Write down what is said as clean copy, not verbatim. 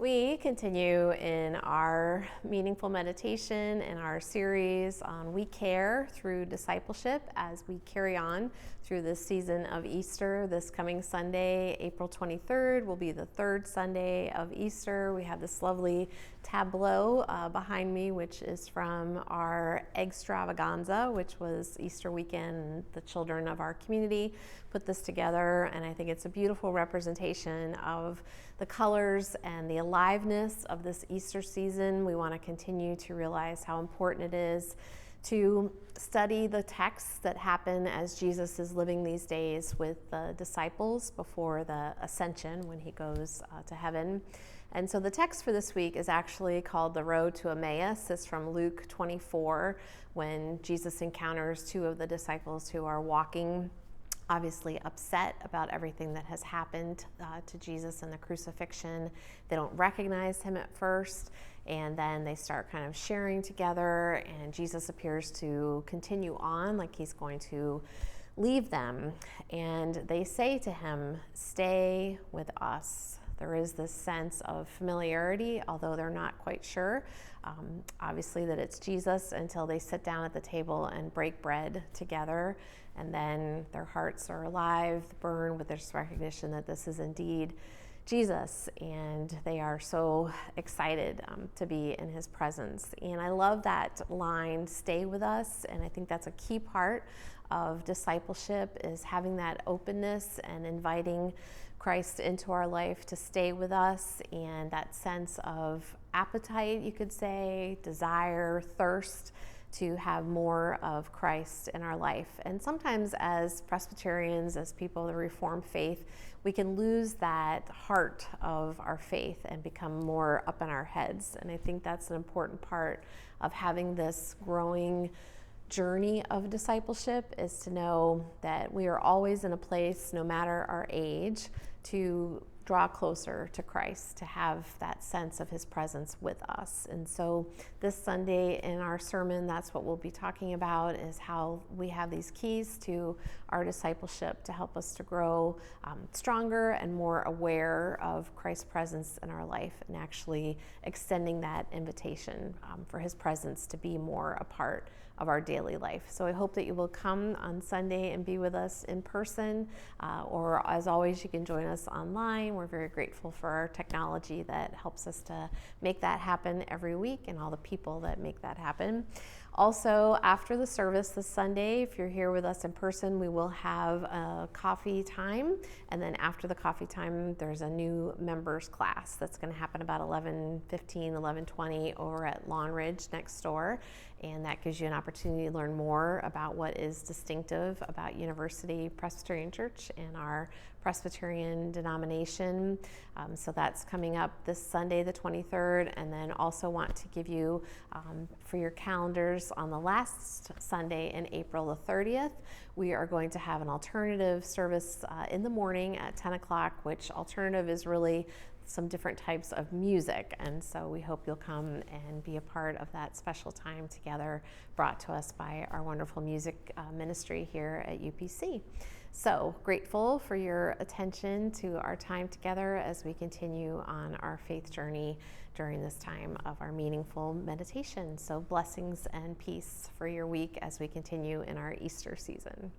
We continue in our meaningful meditation in our series on We Care through discipleship as we carry on through this season of Easter. This coming Sunday, April 23rd, will be the third Sunday of Easter. We have this lovely tableau behind me, which is from our Extravaganza, which was Easter weekend. The children of our community put this together, and I think it's a beautiful representation of the colors and the aliveness of this Easter season. We want to continue to realize how important it is to study the texts that happen as Jesus is living these days with the disciples before the ascension when he goes to heaven. And so the text for this week is actually called The Road to Emmaus. It's from Luke 24, when Jesus encounters two of the disciples who are walking, obviously upset about everything that has happened to Jesus and the crucifixion. They don't recognize him at first, and then they start kind of sharing together, and Jesus appears to continue on like he's going to leave them. And they say to him, "Stay with us." There is this sense of familiarity, although they're not quite sure, obviously, that it's Jesus until they sit down at the table and break bread together. And then their hearts are alive, burn with this recognition that this is indeed Jesus, and they are so excited to be in his presence. And I love that line, "Stay with us," and I think that's a key part of discipleship, is having that openness and inviting Christ into our life to stay with us, and that sense of appetite, you could say, desire, thirst to have more of Christ in our life. And sometimes as Presbyterians, as people of the Reformed faith, we can lose that heart of our faith and become more up in our heads. And I think that's an important part of having this growing journey of discipleship, is to know that we are always in a place, no matter our age, to draw closer to Christ, to have that sense of his presence with us. And so this Sunday in our sermon, that's what we'll be talking about, is how we have these keys to our discipleship to help us to grow stronger and more aware of Christ's presence in our life, and actually extending that invitation for his presence to be more a part of our daily life. So I hope that you will come on Sunday and be with us in person, or as always, you can join us online. We're very grateful for our technology that helps us to make that happen every week, and all the people that make that happen. Also, after the service this Sunday, if you're here with us in person, we will have a coffee time. And then after the coffee time, there's a new members class that's going to happen about 11:15, 11:20 over at Lawn Ridge next door. And that gives you an opportunity to learn more about what is distinctive about University Presbyterian Church and our Presbyterian denomination. So that's coming up this Sunday, the 23rd. And then also want to give you, for your calendars, on the last Sunday in April the 30th, we are going to have an alternative service in the morning at 10 o'clock, which alternative is really some different types of music. And so we hope you'll come and be a part of that special time together, brought to us by our wonderful music ministry here at UPC. So grateful for your attention to our time together as we continue on our faith journey during this time of our meaningful meditation. So blessings and peace for your week as we continue in our Easter season.